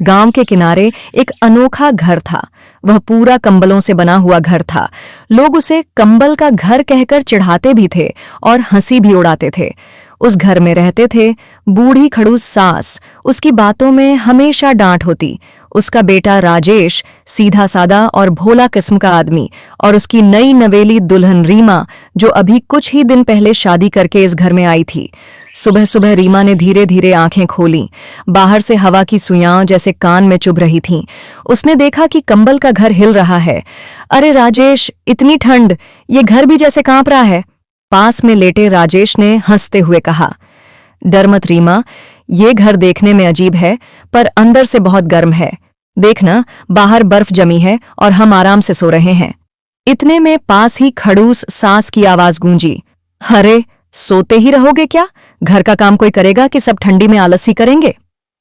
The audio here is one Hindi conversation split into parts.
गांव के किनारे एक अनोखा घर था। वह पूरा कंबलों से बना हुआ घर था। लोग उसे कंबल का घर कहकर चिढ़ाते भी थे और हंसी भी उड़ाते थे। उस घर में रहते थे बूढ़ी खड़ूस सास, उसकी बातों में हमेशा डांट होती। उसका बेटा राजेश, सीधा सादा और भोला किस्म का आदमी, और उसकी नई नवेली दुल्हन रीमा, जो अभी कुछ ही दिन पहले शादी करके इस घर में आई थी। सुबह सुबह रीमा ने धीरे धीरे आंखें खोलीं। बाहर से हवा की सुइयां जैसे कान में चुभ रही थीं। उसने देखा कि कंबल का घर हिल रहा है। अरे राजेश, इतनी ठंड, ये घर भी जैसे कांप रहा है। पास में लेटे राजेश ने हंसते हुए कहा, डर मत रीमा, ये घर देखने में अजीब है पर अंदर से बहुत गर्म है। देखना, बाहर बर्फ जमी है और हम आराम से सो रहे हैं। इतने में पास ही खड़ूस सास की आवाज गूंजी, अरे सोते ही रहोगे क्या? घर का काम कोई करेगा कि सब ठंडी में आलसी करेंगे?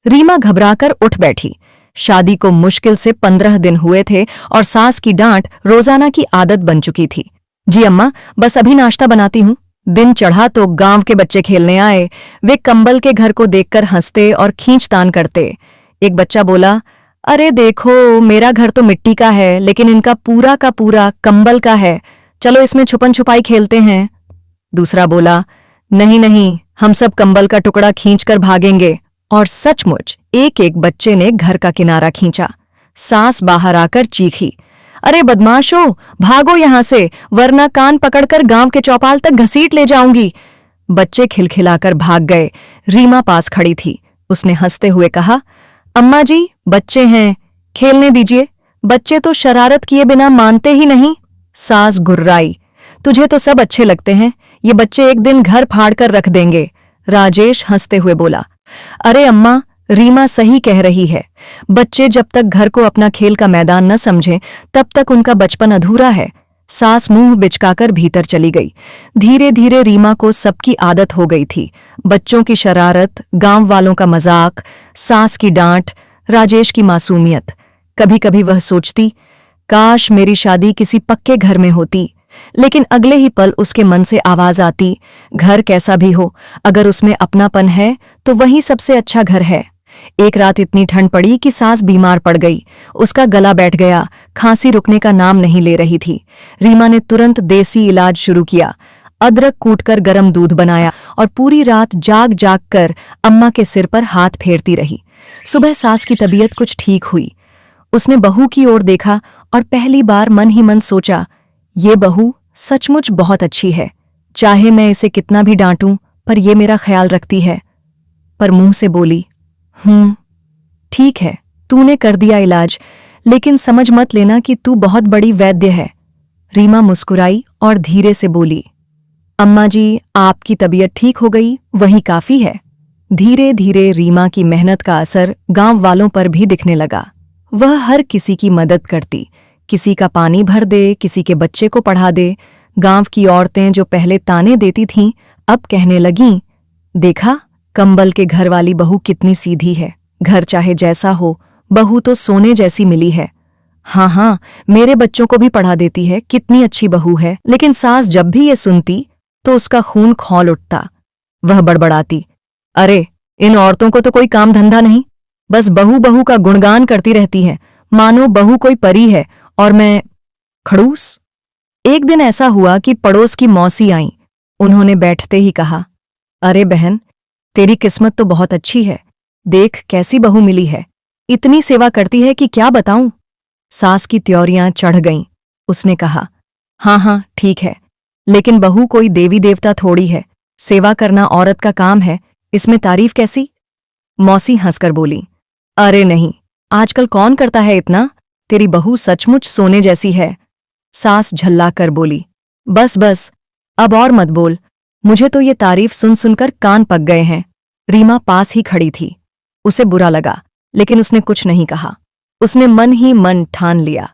रीमा घबराकर उठ बैठी। शादी को मुश्किल से 15 दिन हुए थे और सास की डांट रोजाना की आदत बन चुकी थी। जी अम्मा, बस अभी नाश्ता बनाती हूं। दिन चढ़ा तो गांव के बच्चे खेलने आए। वे कंबल के घर को देखकर हंसते और खींचतान करते। एक बच्चा बोला, अरे देखो, मेरा घर तो मिट्टी का है लेकिन इनका पूरा का पूरा कंबल का है। चलो इसमें छुपन छुपाई खेलते हैं। दूसरा बोला, नहीं नहीं, हम सब कंबल का टुकड़ा खींचकर भागेंगे। और सचमुच एक एक बच्चे ने घर का किनारा खींचा। सास बाहर आकर चीखी, अरे बदमाशो, भागो यहां से, वरना कान पकड़कर गांव के चौपाल तक घसीट ले जाऊंगी। बच्चे खिलखिलाकर भाग गए। रीमा पास खड़ी थी। उसने हंसते हुए कहा, अम्मा जी, बच्चे हैं, खेलने दीजिए। बच्चे तो शरारत किए बिना मानते ही नहीं। सास गुर्राई, तुझे तो सब अच्छे लगते हैं, ये बच्चे एक दिन घर फाड़ कर रख देंगे। राजेश हंसते हुए बोला, अरे अम्मा, रीमा सही कह रही है। बच्चे जब तक घर को अपना खेल का मैदान न समझें तब तक उनका बचपन अधूरा है। सास मुंह बिचकाकर भीतर चली गई। धीरे धीरे रीमा को सबकी आदत हो गई थी। बच्चों की शरारत, गांव वालों का मजाक, सास की डांट, राजेश की मासूमियत। कभी कभी वह सोचती, काश मेरी शादी किसी पक्के घर में होती। लेकिन अगले ही पल उसके मन से आवाज आती, घर कैसा भी हो, अगर उसमें अपनापन है तो वही सबसे अच्छा घर है। एक रात इतनी ठंड पड़ी कि सास बीमार पड़ गई। उसका गला बैठ गया, खांसी रुकने का नाम नहीं ले रही थी। रीमा ने तुरंत देसी इलाज शुरू किया। अदरक कूटकर गरम दूध बनाया और पूरी रात जाग जाग कर अम्मा के सिर पर हाथ फेरती रही। सुबह सास की तबीयत कुछ ठीक हुई। उसने बहू की ओर देखा और पहली बार मन ही मन सोचा, ये बहू सचमुच बहुत अच्छी है। चाहे मैं इसे कितना भी डांटूं, पर ये मेरा ख्याल रखती है। पर मुंह से बोली, ठीक है, तूने कर दिया इलाज, लेकिन समझ मत लेना कि तू बहुत बड़ी वैद्य है। रीमा मुस्कुराई और धीरे से बोली, अम्मा जी, आपकी तबीयत ठीक हो गई, वही काफी है। धीरे धीरे रीमा की मेहनत का असर गांव वालों पर भी दिखने लगा। वह हर किसी की मदद करती, किसी का पानी भर दे, किसी के बच्चे को पढ़ा दे। गांव की औरतें जो पहले ताने देती थीं, अब कहने लगीं, देखा, कंबल के घर वाली बहू कितनी सीधी है। घर चाहे जैसा हो, बहू तो सोने जैसी मिली है। हाँ हाँ, मेरे बच्चों को भी पढ़ा देती है, कितनी अच्छी बहू है। लेकिन सास जब भी ये सुनती तो उसका खून खौल उठता। वह बड़बड़ाती, अरे इन औरतों को तो कोई काम धंधा नहीं, बस बहू बहू का गुणगान करती रहती है, मानो बहू कोई परी है और मैं खड़ूस। एक दिन ऐसा हुआ कि पड़ोस की मौसी आईं। उन्होंने बैठते ही कहा, अरे बहन, तेरी किस्मत तो बहुत अच्छी है। देख कैसी बहू मिली है, इतनी सेवा करती है कि क्या बताऊं। सास की त्योरियां चढ़ गईं। उसने कहा, हाँ हाँ ठीक है, लेकिन बहू कोई देवी देवता थोड़ी है। सेवा करना औरत का काम है, इसमें तारीफ कैसी? मौसी हंसकर बोली, अरे नहीं, आजकल कौन करता है इतना, तेरी बहू सचमुच सोने जैसी है। सास झल्लाकर बोली, बस बस, अब और मत बोल, मुझे तो ये तारीफ सुन सुनकर कान पक गए हैं। रीमा पास ही खड़ी थी। उसे बुरा लगा, लेकिन उसने कुछ नहीं कहा। उसने मन ही मन ठान लिया,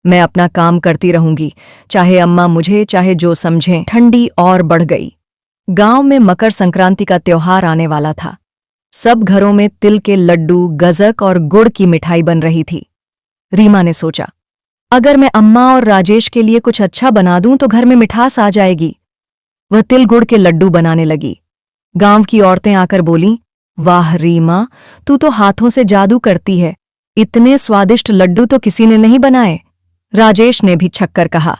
मैं अपना काम करती रहूंगी, चाहे अम्मा मुझे चाहे जो समझें। ठंडी और बढ़ गई। गांव में मकर संक्रांति का त्योहार आने वाला था। सब घरों में तिल के लड्डू, गजक और गुड़ की मिठाई बन रही थी। रीमा ने सोचा, अगर मैं अम्मा और राजेश के लिए कुछ अच्छा बना दूं तो घर में मिठास आ जाएगी। वह तिल गुड़ के लड्डू बनाने लगी। गांव की औरतें आकर बोलीं, वाह रीमा, तू तो हाथों से जादू करती है, इतने स्वादिष्ट लड्डू तो किसी ने नहीं बनाए। राजेश ने भी छक्कर कहा,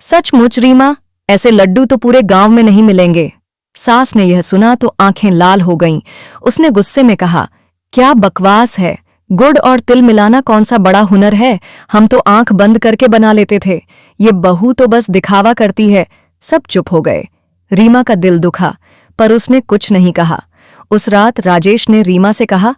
सचमुच रीमा, ऐसे लड्डू तो पूरे गांव में नहीं मिलेंगे। सास ने यह सुना तो आंखें लाल हो गईं। उसने गुस्से में कहा, क्या बकवास है, गुड़ और तिल मिलाना कौन सा बड़ा हुनर है, हम तो आंख बंद करके बना लेते थे, ये बहू तो बस दिखावा करती है। सब चुप हो गए। रीमा का दिल दुखा, पर उसने कुछ नहीं कहा। उस रात राजेश ने रीमा से कहा,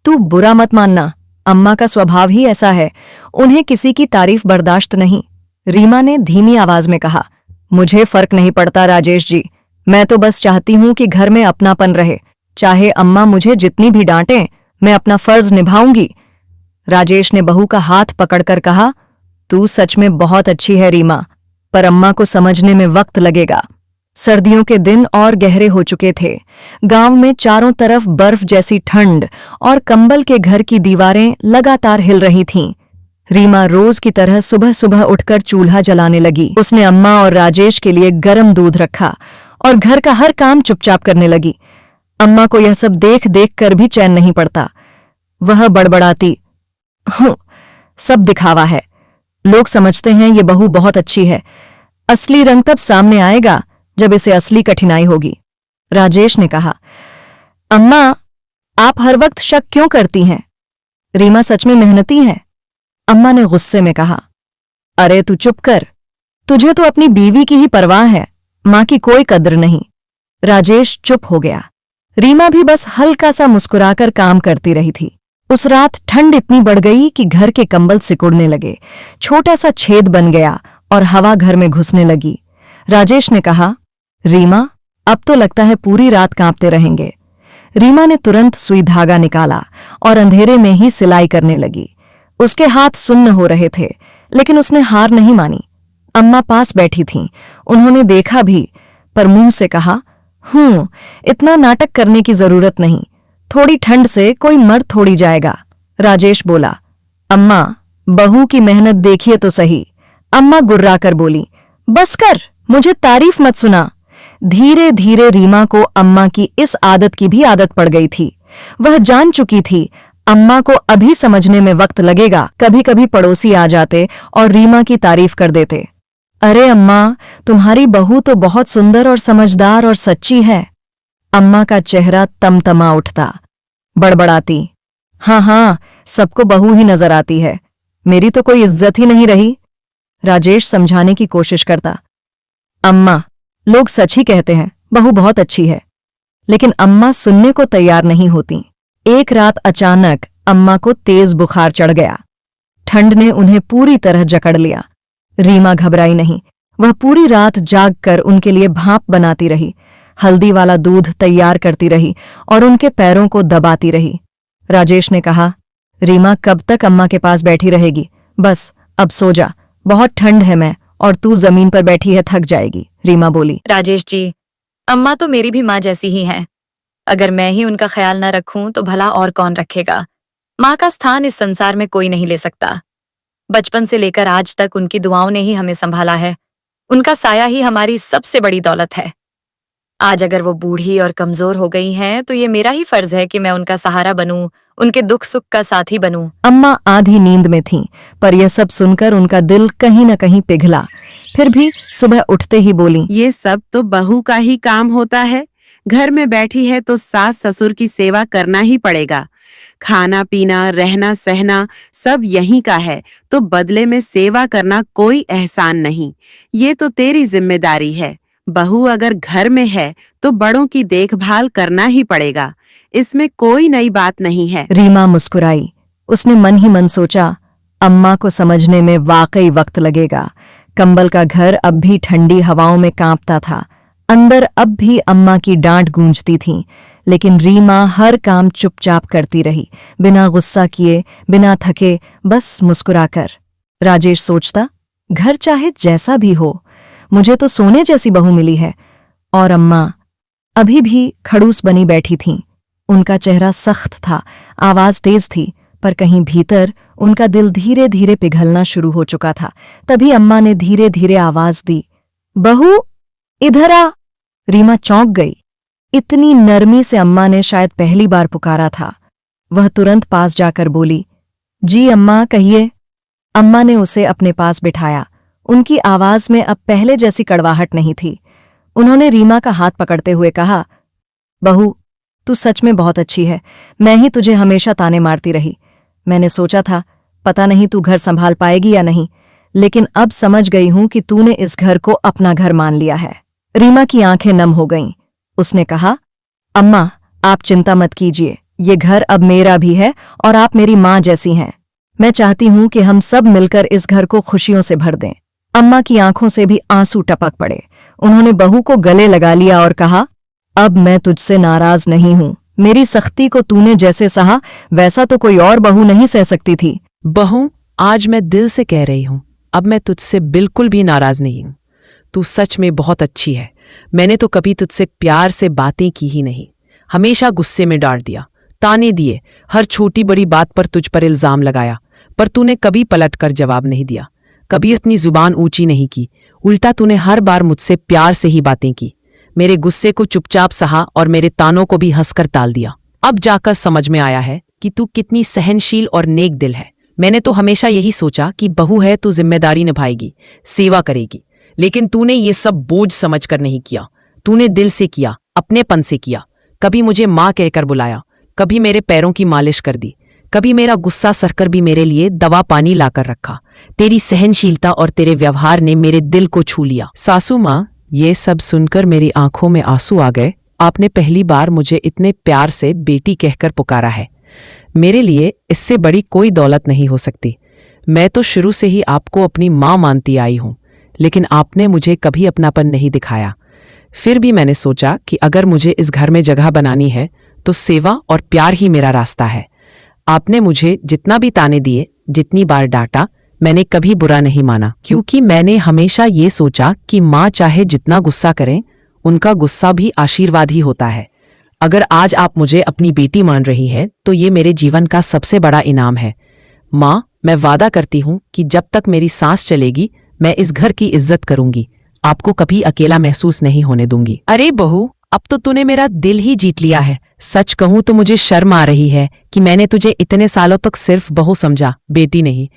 तू बुरा मत मानना, अम्मा का स्वभाव ही ऐसा है, उन्हें किसी की तारीफ बर्दाश्त नहीं। रीमा ने धीमी आवाज में कहा, मुझे फर्क नहीं पड़ता राजेश जी, मैं तो बस चाहती हूं कि घर में अपनापन रहे, चाहे अम्मा मुझे जितनी भी डांटें, मैं अपना फर्ज निभाऊंगी। राजेश ने बहू का हाथ पकड़कर कहा, तू सच में बहुत अच्छी है रीमा, पर अम्मा को समझने में वक्त लगेगा। सर्दियों के दिन और गहरे हो चुके थे। गांव में चारों तरफ बर्फ जैसी ठंड और कंबल के घर की दीवारें लगातार हिल रही थीं। रीमा रोज की तरह सुबह सुबह उठकर चूल्हा जलाने लगी। उसने अम्मा और राजेश के लिए गर्म दूध रखा और घर का हर काम चुपचाप करने लगी। अम्मा को यह सब देख देख कर भी चैन नहीं पड़ता। वह बड़बड़ाती, सब दिखावा है, लोग समझते हैं ये बहू बहुत अच्छी है, असली रंग तब सामने आएगा जब इसे असली कठिनाई होगी। राजेश ने कहा, अम्मा आप हर वक्त शक क्यों करती हैं, रीमा सच में मेहनती है। अम्मा ने गुस्से में कहा, अरे तू चुप कर, तुझे तो अपनी बीवी की ही परवाह है, मां की कोई कद्र नहीं। राजेश चुप हो गया। रीमा भी बस हल्का सा मुस्कुराकर काम करती रही थी। उस रात ठंड इतनी बढ़ गई कि घर के कंबल सिकुड़ने लगे, छोटा सा छेद बन गया और हवा घर में घुसने लगी। राजेश ने कहा, रीमा अब तो लगता है पूरी रात कांपते रहेंगे। रीमा ने तुरंत सुई धागा निकाला और अंधेरे में ही सिलाई करने लगी। उसके हाथ सुन्न हो रहे थे, लेकिन उसने हार नहीं मानी। अम्मा पास बैठी थीं, उन्होंने देखा भी, पर मुंह से कहा, इतना नाटक करने की जरूरत नहीं, थोड़ी ठंड से कोई मर थोड़ी जाएगा। राजेश बोला, अम्मा बहू की मेहनत देखिए तो सही। अम्मा गुर्राकर बोली, बस कर, मुझे तारीफ मत सुना। धीरे धीरे रीमा को अम्मा की इस आदत की भी आदत पड़ गई थी। वह जान चुकी थी अम्मा को अभी समझने में वक्त लगेगा। कभी कभी पड़ोसी आ जाते और रीमा की तारीफ कर देते, अरे अम्मा तुम्हारी बहू तो बहुत सुंदर और समझदार और सच्ची है। अम्मा का चेहरा तमतमा उठता, बड़बड़ाती, हाँ सबको बहू ही नजर आती है, मेरी तो कोई इज्जत ही नहीं रही। राजेश समझाने की कोशिश करता, अम्मा लोग सच ही कहते हैं बहू बहुत अच्छी है, लेकिन अम्मा सुनने को तैयार नहीं होती। एक रात अचानक अम्मा को तेज बुखार चढ़ गया। ठंड ने उन्हें पूरी तरह जकड़ लिया। रीमा घबराई नहीं, वह पूरी रात जागकर उनके लिए भाप बनाती रही, हल्दी वाला दूध तैयार करती रही और उनके पैरों को दबाती रही। राजेश ने कहा, रीमा कब तक अम्मा के पास बैठी रहेगी, बस अब सो जा, बहुत ठंड है मैं और तू जमीन पर बैठी है, थक जाएगी। रीमा बोली, राजेश जी, अम्मा तो मेरी भी माँ जैसी ही हैं। अगर मैं ही उनका ख्याल न रखूं तो भला और कौन रखेगा। माँ का स्थान इस संसार में कोई नहीं ले सकता। बचपन से लेकर आज तक उनकी दुआओं ने ही हमें संभाला है। उनका साया ही हमारी सबसे बड़ी दौलत है। आज अगर वो बूढ़ी और कमजोर हो गई हैं तो ये मेरा ही फर्ज है कि मैं उनका सहारा बनूं, उनके दुख सुख का साथी बनूं। अम्मा आधी नींद में थीं, पर यह सब सुनकर उनका दिल कहीं न कहीं पिघला। फिर भी सुबह उठते ही बोली, ये सब तो बहू का ही काम होता है। घर में बैठी है तो सास ससुर की सेवा करना ही पड़ेगा। खाना पीना रहना सहना सब यहीं का है, तो बदले में सेवा करना कोई एहसान नहीं। ये तो तेरी जिम्मेदारी है। बहू अगर घर में है तो बड़ों की देखभाल करना ही पड़ेगा, इसमें कोई नई बात नहीं है। रीमा मुस्कुराई। उसने मन ही मन सोचा, अम्मा को समझने में वाकई वक्त लगेगा। कंबल का घर अब भी ठंडी हवाओं में कांपता था। अंदर अब भी अम्मा की डांट गूंजती थी, लेकिन रीमा हर काम चुपचाप करती रही, बिना गुस्सा किए, बिना थके, बस मुस्कुराकर। राजेश सोचता, घर चाहे जैसा भी हो, मुझे तो सोने जैसी बहू मिली है। और अम्मा अभी भी खड़ूस बनी बैठी थीं। उनका चेहरा सख्त था, आवाज तेज थी, पर कहीं भीतर उनका दिल धीरे धीरे पिघलना शुरू हो चुका था। तभी अम्मा ने धीरे धीरे आवाज दी, बहू इधर आ। रीमा चौंक गई। इतनी नरमी से अम्मा ने शायद पहली बार पुकारा था। वह तुरंत पास जाकर बोली, जी अम्मा, कहिए। अम्मा ने उसे अपने पास बिठाया। उनकी आवाज में अब पहले जैसी कड़वाहट नहीं थी। उन्होंने रीमा का हाथ पकड़ते हुए कहा, बहू, तू सच में बहुत अच्छी है। मैं ही तुझे हमेशा ताने मारती रही। मैंने सोचा था पता नहीं तू घर संभाल पाएगी या नहीं, लेकिन अब समझ गई हूं कि तूने इस घर को अपना घर मान लिया है। रीमा की आंखें नम हो गईं। उसने कहा, अम्मा, आप चिंता मत कीजिए। ये घर अब मेरा भी है और आप मेरी माँ जैसी हैं। मैं चाहती हूं कि हम सब मिलकर इस घर को खुशियों से भर दें। अम्मा की आंखों से भी आंसू टपक पड़े। उन्होंने बहू को गले लगा लिया और कहा, अब मैं तुझसे नाराज नहीं हूं। मेरी सख्ती को तूने जैसे सहा वैसा तो कोई और बहू नहीं सह सकती थी। बहू, आज मैं दिल से कह रही हूं, अब मैं तुझसे बिल्कुल भी नाराज नहीं हूं। तू सच में बहुत अच्छी है। मैंने तो कभी तुझसे प्यार से बातें की ही नहीं, हमेशा गुस्से में डांट दिया, ताने दिए, हर छोटी बड़ी बात पर तुझ पर इल्जाम लगाया, पर तूने कभी पलट कर जवाब नहीं दिया, कभी अपनी जुबान ऊंची नहीं की। उल्टा तूने हर बार मुझसे प्यार से ही बातें की। मेरे गुस्से को चुपचाप सहा और मेरे तानों को भी हंसकर टाल दिया। अब जाकर समझ में आया है कि तू कितनी सहनशील और नेक दिल है। मैंने तो हमेशा यही सोचा कि बहू है तो जिम्मेदारी निभाएगी, सेवा करेगी, लेकिन तूने ये सब बोझ समझकर नहीं किया। तूने दिल से किया, अपनेपन से किया। कभी मुझे माँ कहकर बुलाया, कभी मेरे पैरों की मालिश कर दी, कभी मेरा गुस्सा सहकर भी मेरे लिए दवा पानी लाकर रखा। तेरी सहनशीलता और तेरे व्यवहार ने मेरे दिल को छू लिया। सासू माँ, ये सब सुनकर मेरी आंखों में आंसू आ गए। आपने पहली बार मुझे इतने प्यार से बेटी कहकर पुकारा है। मेरे लिए इससे बड़ी कोई दौलत नहीं हो सकती। मैं तो शुरू से ही आपको अपनी माँ मानती आई हूं, लेकिन आपने मुझे कभी अपनापन नहीं दिखाया। फिर भी मैंने सोचा कि अगर मुझे इस घर में जगह बनानी है तो सेवा और प्यार ही मेरा रास्ता है। आपने मुझे जितना भी ताने दिए, जितनी बार डांटा, मैंने कभी बुरा नहीं माना, क्योंकि मैंने हमेशा ये सोचा कि माँ चाहे जितना गुस्सा करें, उनका गुस्सा भी आशीर्वाद ही होता है। अगर आज आप मुझे अपनी बेटी मान रही हैं, तो ये मेरे जीवन का सबसे बड़ा इनाम है। माँ, मैं वादा करती हूँ कि जब तक मेरी सांस चलेगी, मैं इस घर की इज्जत करूंगी, आपको कभी अकेला महसूस नहीं होने दूंगी। अरे बहू, अब तो तूने मेरा दिल ही जीत लिया है। सच कहूं तो मुझे शर्म आ रही है कि मैंने तुझे इतने सालों तक सिर्फ बहू समझा, बेटी नहीं।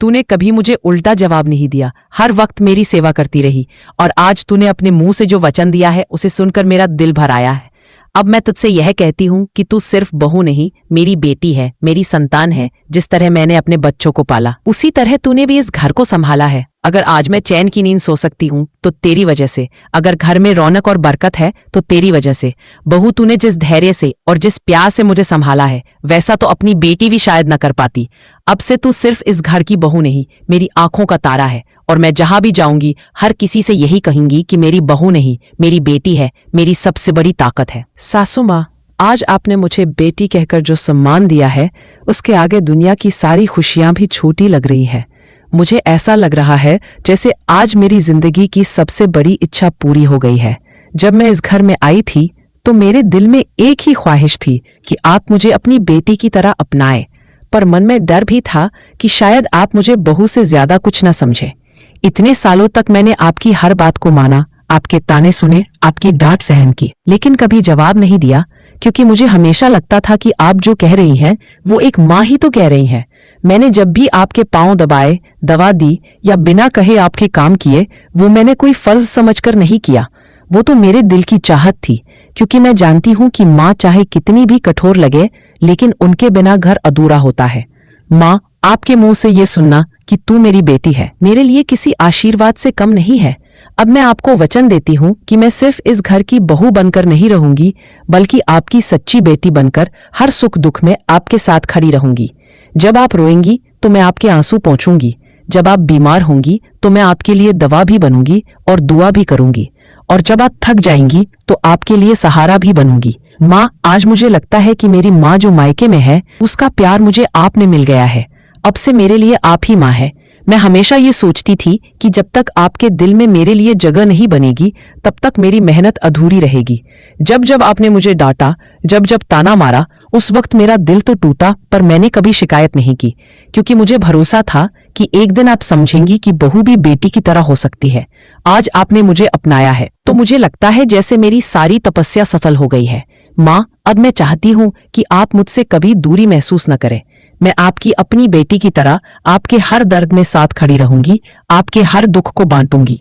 तूने कभी मुझे उल्टा जवाब नहीं दिया, हर वक्त मेरी सेवा करती रही, और आज तूने अपने मुंह से जो वचन दिया है उसे सुनकर मेरा दिल भर आया है। अब मैं तुझसे यह कहती हूँ कि तू सिर्फ बहू नहीं, मेरी बेटी है, मेरी संतान है। जिस तरह मैंने अपने बच्चों को पाला, उसी तरह तूने भी इस घर को संभाला है। अगर आज मैं चैन की नींद सो सकती हूँ तो तेरी वजह से, अगर घर में रौनक और बरकत है तो तेरी वजह से। बहू, तूने जिस धैर्य से और जिस प्यार से मुझे संभाला है, वैसा तो अपनी बेटी भी शायद न कर पाती। अब से तू सिर्फ इस घर की बहू नहीं, मेरी आंखों का तारा है, और मैं जहां भी जाऊंगी हर किसी से यही कहूंगी कि मेरी बहू नहीं, मेरी बेटी है, मेरी सबसे बड़ी ताकत है। सासू माँ, आज आपने मुझे बेटी कहकर जो सम्मान दिया है, उसके आगे दुनिया की सारी खुशियां भी छोटी लग रही है। मुझे ऐसा लग रहा है जैसे आज मेरी जिंदगी की सबसे बड़ी इच्छा पूरी हो गई है। जब मैं इस घर में आई थी तो मेरे दिल में एक ही ख्वाहिश थी कि आप मुझे अपनी बेटी की तरह अपनाएं, पर मन में डर भी था कि शायद आप मुझे बहू से ज्यादा कुछ न समझे। इतने सालों तक मैंने आपकी हर बात को माना, आपके ताने सुने, आपकी डांट सहन की, लेकिन कभी जवाब नहीं दिया, क्योंकि मुझे हमेशा लगता था कि आप जो कह रही हैं वो एक माँ ही तो कह रही हैं। मैंने जब भी आपके पांव दबाए, दवा दी या बिना कहे आपके काम किए, वो मैंने कोई फर्ज समझकर नहीं किया। वो तो मेरे दिल की चाहत थी, क्योंकि मैं जानती हूँ कि माँ चाहे कितनी भी कठोर लगे, लेकिन उनके बिना घर अधूरा होता है। माँ, आपके मुंह से ये सुनना कि तू मेरी बेटी है, मेरे लिए किसी आशीर्वाद से कम नहीं है। अब मैं आपको वचन देती हूँ कि मैं सिर्फ इस घर की बहू बनकर नहीं रहूंगी, बल्कि आपकी सच्ची बेटी बनकर हर सुख दुख में आपके साथ खड़ी रहूंगी। जब आप रोएंगी तो मैं आपके आंसू पोंछूंगी, जब आप बीमार होंगी तो मैं आपके लिए दवा भी बनूंगी और दुआ भी करूंगी, और जब आप थक जाएंगी तो आपके लिए सहारा भी बनूंगी। माँ, आज मुझे लगता है कि मेरी माँ जो मायके में है, उसका प्यार मुझे आप में मिल गया है। अब से मेरे लिए आप ही माँ है। मैं हमेशा ये सोचती थी कि जब तक आपके दिल में मेरे लिए जगह नहीं बनेगी, तब तक मेरी मेहनत अधूरी रहेगी। जब जब आपने मुझे डांटा, जब जब ताना मारा, उस वक्त मेरा दिल तो टूटा, पर मैंने कभी शिकायत नहीं की, क्योंकि मुझे भरोसा था कि एक दिन आप समझेंगी कि बहू भी बेटी की तरह हो सकती है। आज आपने मुझे अपनाया है तो मुझे लगता है जैसे मेरी सारी तपस्या सफल हो गई है। माँ, अब मैं चाहती हूँ कि आप मुझसे कभी दूरी महसूस न करें। मैं आपकी अपनी बेटी की तरह आपके हर दर्द में साथ खड़ी रहूंगी, आपके हर दुख को बांटूंगी।